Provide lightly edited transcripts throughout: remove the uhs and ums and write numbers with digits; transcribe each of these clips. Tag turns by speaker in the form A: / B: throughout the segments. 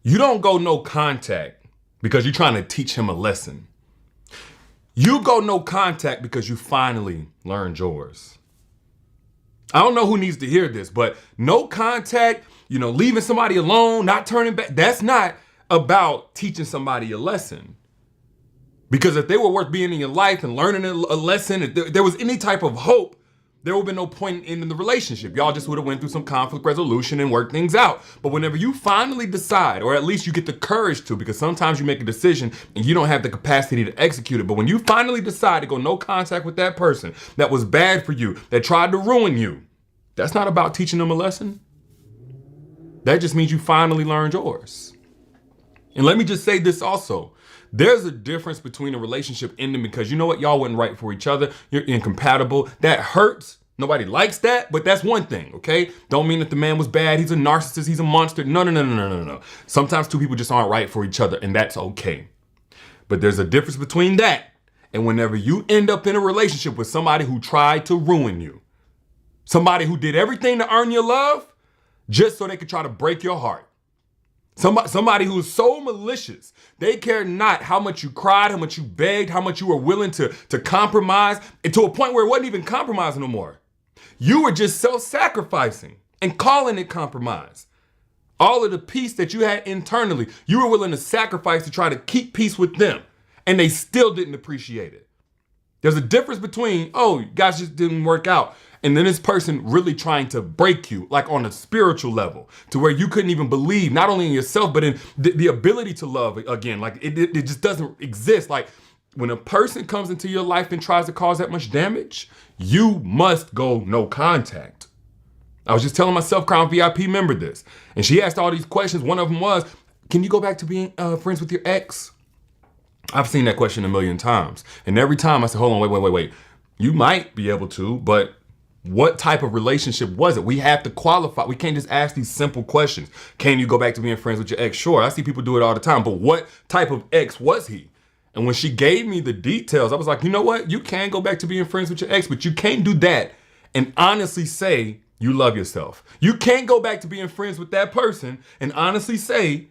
A: You don't go no contact because you're trying to teach him a lesson. You go no contact because you finally learned yours. I don't know who needs to hear this, but no contact, leaving somebody alone, not turning back, that's not about teaching somebody a lesson. Because if they were worth being in your life and learning a lesson, if there was any type of hope, there would have been no point in the relationship. Y'all just would have went through some conflict resolution and worked things out. But whenever you finally decide, or at least you get the courage to, because sometimes you make a decision and you don't have the capacity to execute it. But when you finally decide to go no contact with that person that was bad for you, that tried to ruin you, that's not about teaching them a lesson. That just means you finally learned yours. And let me just say this also. There's a difference between a relationship ending because you know what? Y'all wasn't right for each other. You're incompatible. That hurts. Nobody likes that, but that's one thing, okay? Don't mean that the man was bad. He's a narcissist. He's a monster. No. Sometimes two people just aren't right for each other, and that's okay. But there's a difference between that and whenever you end up in a relationship with somebody who tried to ruin you, somebody who did everything to earn your love just so they could try to break your heart. Somebody who is so malicious, they care not how much you cried, how much you begged, how much you were willing to compromise, and to a point where it wasn't even compromise no more. You were just self-sacrificing and calling it compromise. All of the peace that you had internally, you were willing to sacrifice to try to keep peace with them, and they still didn't appreciate it. There's a difference between, oh, you guys just didn't work out, and then this person really trying to break you, like on a spiritual level, to where you couldn't even believe, not only in yourself, but in the ability to love again. Like it just doesn't exist. Like when a person comes into your life and tries to cause that much damage, you must go no contact. I was just telling my Self-Crown VIP member this, and she asked all these questions. One of them was, can you go back to being friends with your ex? I've seen that question a million times. And every time I said, hold on, wait. You might be able to, but what type of relationship was it? We have to qualify. We can't just ask these simple questions. Can you go back to being friends with your ex? Sure, I see people do it all the time, but what type of ex was he? And when she gave me the details, I was like, you know what? You can go back to being friends with your ex, but you can't do that and honestly say you love yourself. You can't go back to being friends with that person and honestly say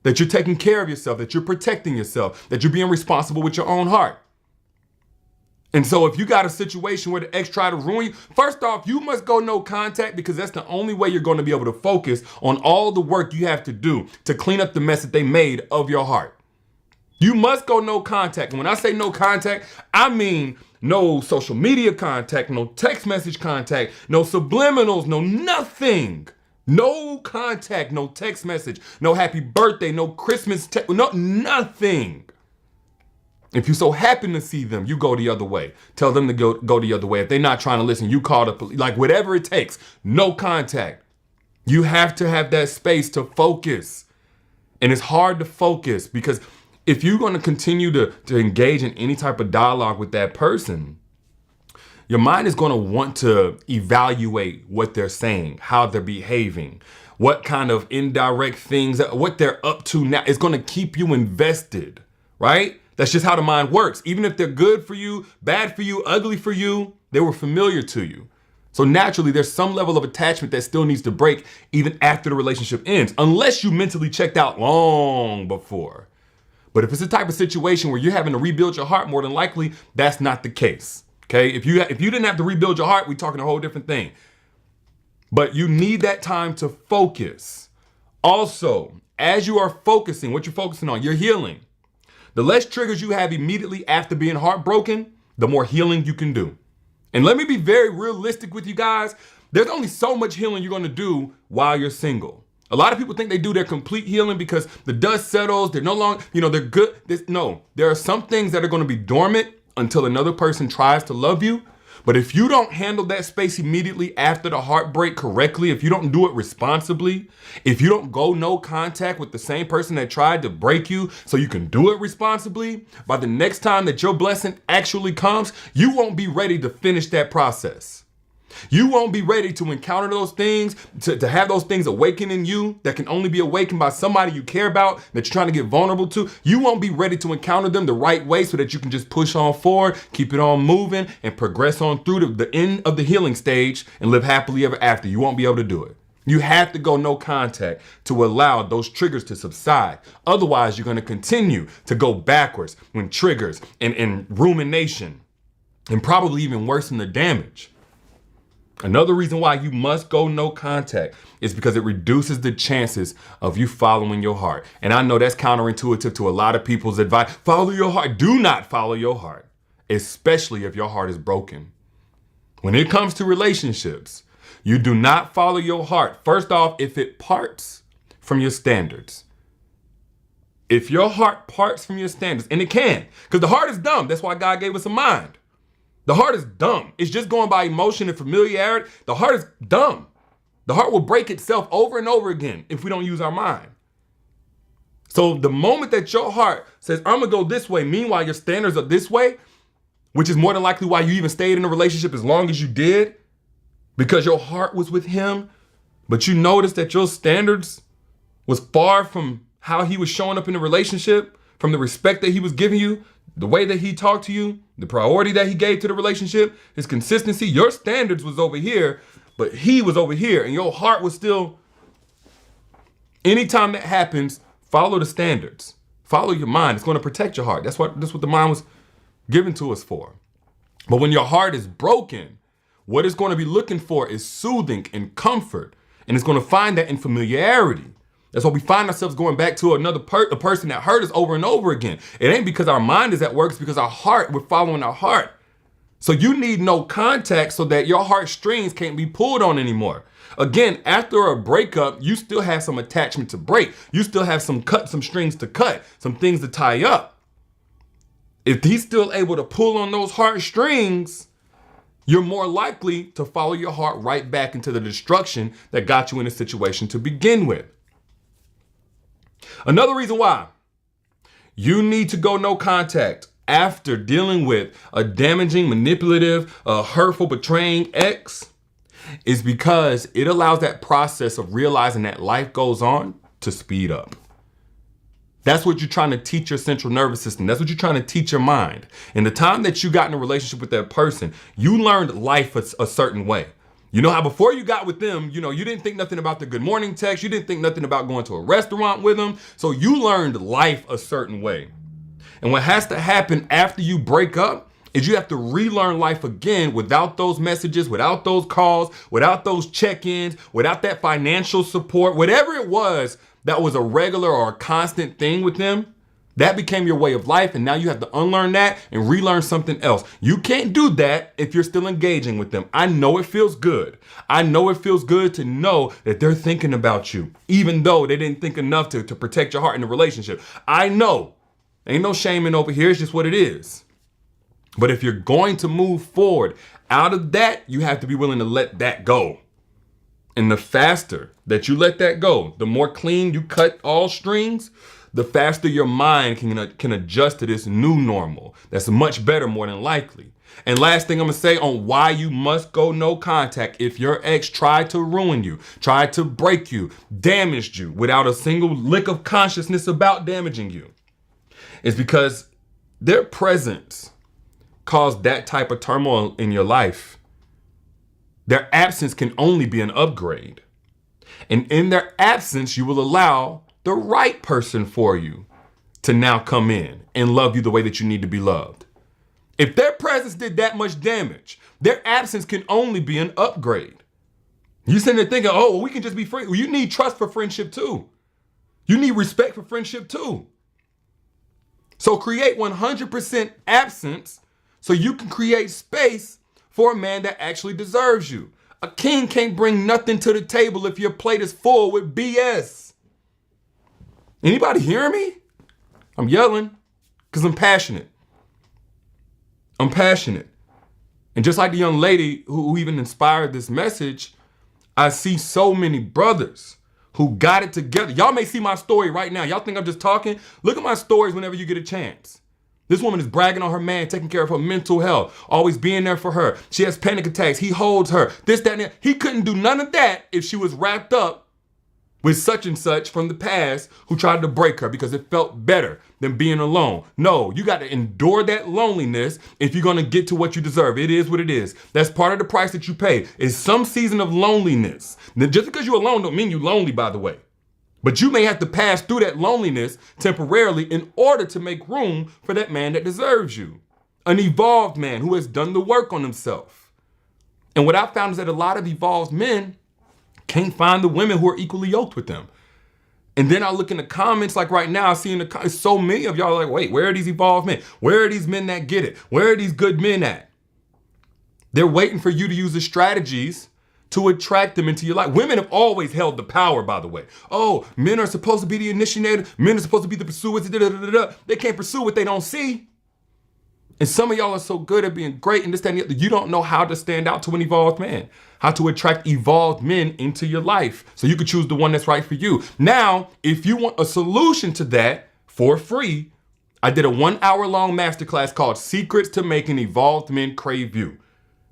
A: that you're taking care of yourself, that you're protecting yourself, that you're being responsible with your own heart. And so if you got a situation where the ex tried to ruin you, first off, you must go no contact because that's the only way you're going to be able to focus on all the work you have to do to clean up the mess that they made of your heart. You must go no contact. And when I say no contact, I mean no social media contact, no text message contact, no subliminals, no nothing. No contact, no text message, no happy birthday, no Christmas, no nothing. If you so happen to see them, you go the other way. Tell them to go the other way. If they're not trying to listen, you call the police. Like whatever it takes, no contact. You have to have that space to focus. And it's hard to focus because if you're going to continue to engage in any type of dialogue with that person, your mind is going to want to evaluate what they're saying, how they're behaving, what kind of indirect things, what they're up to now. It's going to keep you invested, right? That's just how the mind works. Even if they're good for you, bad for you, ugly for you, they were familiar to you. So naturally, there's some level of attachment that still needs to break even after the relationship ends, unless you mentally checked out long before. But if it's a type of situation where you're having to rebuild your heart, more than likely, that's not the case. Okay, if you didn't have to rebuild your heart, we're talking a whole different thing. But you need that time to focus. Also, as you are focusing, what you're focusing on, you're healing. The less triggers you have immediately after being heartbroken, the more healing you can do. And let me be very realistic with you guys. There's only so much healing you're going to do while you're single. A lot of people think they do their complete healing because the dust settles. They're no longer, they're good. No, there are some things that are going to be dormant until another person tries to love you. But if you don't handle that space immediately after the heartbreak correctly, if you don't do it responsibly, if you don't go no contact with the same person that tried to break you so you can do it responsibly, by the next time that your blessing actually comes, you won't be ready to finish that process. You won't be ready to encounter those things, to have those things awaken in you that can only be awakened by somebody you care about, that you're trying to get vulnerable to. You won't be ready to encounter them the right way so that you can just push on forward, keep it on moving, and progress on through the end of the healing stage and live happily ever after. You won't be able to do it. You have to go no contact to allow those triggers to subside. Otherwise, you're going to continue to go backwards when triggers and rumination and probably even worsen the damage. Another reason why you must go no contact is because it reduces the chances of you following your heart. And I know that's counterintuitive to a lot of people's advice. Follow your heart. Do not follow your heart, especially if your heart is broken. When it comes to relationships, you do not follow your heart. First off, if it parts from your standards. If your heart parts from your standards, and it can, because the heart is dumb. That's why God gave us a mind. The heart is dumb. It's just going by emotion and familiarity. The heart is dumb. The heart will break itself over and over again if we don't use our mind. So the moment that your heart says, I'm gonna go this way, meanwhile your standards are this way, which is more than likely why you even stayed in a relationship as long as you did, because your heart was with him, but you noticed that your standards was far from how he was showing up in the relationship, from the respect that he was giving you, the way that he talked to you, the priority that he gave to the relationship, his consistency. Your standards was over here, but he was over here, and your heart was still. Anytime that happens, follow the standards. Follow your mind. It's going to protect your heart. That's what the mind was given to us for. But when your heart is broken, what it's going to be looking for is soothing and comfort. And it's going to find that in familiarity. That's why we find ourselves going back to a person that hurt us over and over again. It ain't because our mind is at work, it's because we're following our heart. So you need no contact so that your heartstrings can't be pulled on anymore. Again, after a breakup, you still have some attachment to break. You still have some strings to cut, some things to tie up. If he's still able to pull on those heartstrings, you're more likely to follow your heart right back into the destruction that got you in a situation to begin with. Another reason why you need to go no contact after dealing with a damaging, manipulative, hurtful, betraying ex is because it allows that process of realizing that life goes on to speed up. That's what you're trying to teach your central nervous system. That's what you're trying to teach your mind. In the time that you got in a relationship with that person, you learned life a certain way. You know how before you got with them, you didn't think nothing about the good morning text. You didn't think nothing about going to a restaurant with them. So you learned life a certain way. And what has to happen after you break up is you have to relearn life again without those messages, without those calls, without those check-ins, without that financial support, whatever it was that was a regular or a constant thing with them. That became your way of life, and now you have to unlearn that and relearn something else. You can't do that if you're still engaging with them. I know it feels good. I know it feels good to know that they're thinking about you, even though they didn't think enough to protect your heart in the relationship. I know. Ain't no shaming over here. It's just what it is. But if you're going to move forward out of that, you have to be willing to let that go. And the faster that you let that go, the more clean you cut all strings, the faster your mind can adjust to this new normal. That's much better, more than likely. And last thing I'm gonna say on why you must go no contact if your ex tried to ruin you, tried to break you, damaged you without a single lick of consciousness about damaging you, is because their presence caused that type of turmoil in your life. Their absence can only be an upgrade. And in their absence, you will allow the right person for you to now come in and love you the way that you need to be loved. If their presence did that much damage, their absence can only be an upgrade. You sitting there thinking, oh, well, we can just be friends. Well, you need trust for friendship too. You need respect for friendship too. So create 100% absence so you can create space for a man that actually deserves you. A king can't bring nothing to the table if your plate is full with BS. Anybody hearing me? I'm yelling because I'm passionate. I'm passionate. And just like the young lady who even inspired this message, I see so many brothers who got it together. Y'all may see my story right now. Y'all think I'm just talking? Look at my stories whenever you get a chance. This woman is bragging on her man, taking care of her mental health, always being there for her. She has panic attacks. He holds her. This, that, and that. He couldn't do none of that if she was wrapped up with such and such from the past who tried to break her because it felt better than being alone. No, you got to endure that loneliness if you're going to get to what you deserve. It is what it is. That's part of the price that you pay, is some season of loneliness. Now, just because you're alone don't mean you're lonely, by the way. But you may have to pass through that loneliness temporarily in order to make room for that man that deserves you. An evolved man who has done the work on himself. And what I found is that a lot of evolved men can't find the women who are equally yoked with them. And then I look in the comments, like right now, I see in the comments, so many of y'all are like, wait, where are these evolved men? Where are these men that get it? Where are these good men at? They're waiting for you to use the strategies to attract them into your life. Women have always held the power, by the way. Oh, men are supposed to be the initiator. Men are supposed to be the pursuers. They can't pursue what they don't see. And some of y'all are so good at being great and this, that, and the other. You don't know how to stand out to an evolved man, how to attract evolved men into your life so you can choose the one that's right for you. Now, if you want a solution to that for free, I did a 1 hour long masterclass called Secrets to Making Evolved Men Crave You.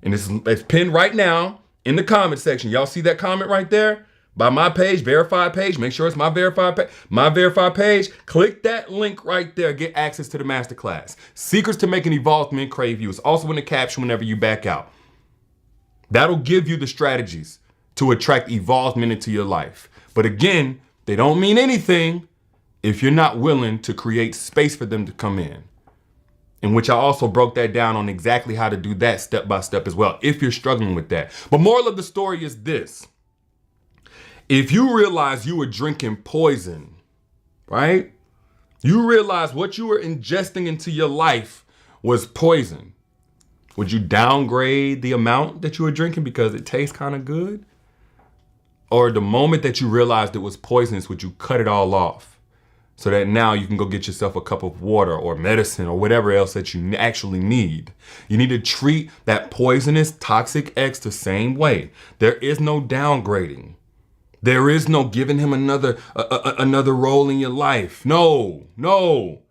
A: And it's pinned right now in the comment section. Y'all see that comment right there? By my page, verified page. Make sure it's my verified page. My verified page. Click that link right there. Get access to the masterclass. Secrets to Making Evolved Men Crave You. It's also in the caption whenever you back out. That'll give you the strategies to attract evolved men into your life. But again, they don't mean anything if you're not willing to create space for them to come in. In which I also broke that down on exactly how to do that step by step as well, if you're struggling with that. But moral of the story is this. If you realize you were drinking poison, right? You realize what you were ingesting into your life was poison. Would you downgrade the amount that you were drinking because it tastes kind of good? Or the moment that you realized it was poisonous, would you cut it all off so that now you can go get yourself a cup of water or medicine or whatever else that you actually need? You need to treat that poisonous, toxic ex the same way. There is no downgrading. There is no giving him another role in your life. No.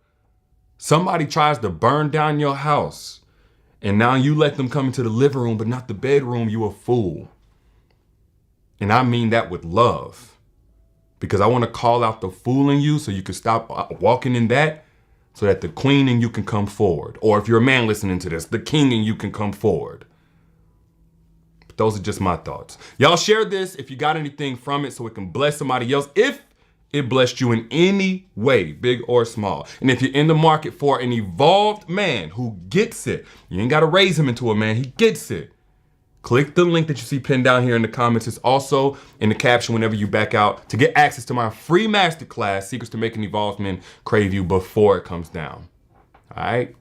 A: Somebody tries to burn down your house and now you let them come into the living room but not the bedroom. You a fool. And I mean that with love, because I want to call out the fool in you so you can stop walking in that, so that the queen in you can come forward. Or if you're a man listening to this, the king in you can come forward. Those are just my thoughts. Y'all share this if you got anything from it so it can bless somebody else, if it blessed you in any way, big or small. And if you're in the market for an evolved man who gets it, you ain't got to raise him into a man, he gets it. Click the link that you see pinned down here in the comments. It's also in the caption whenever you back out to get access to my free masterclass, Secrets to Making Evolved Men Crave You, before it comes down. All right?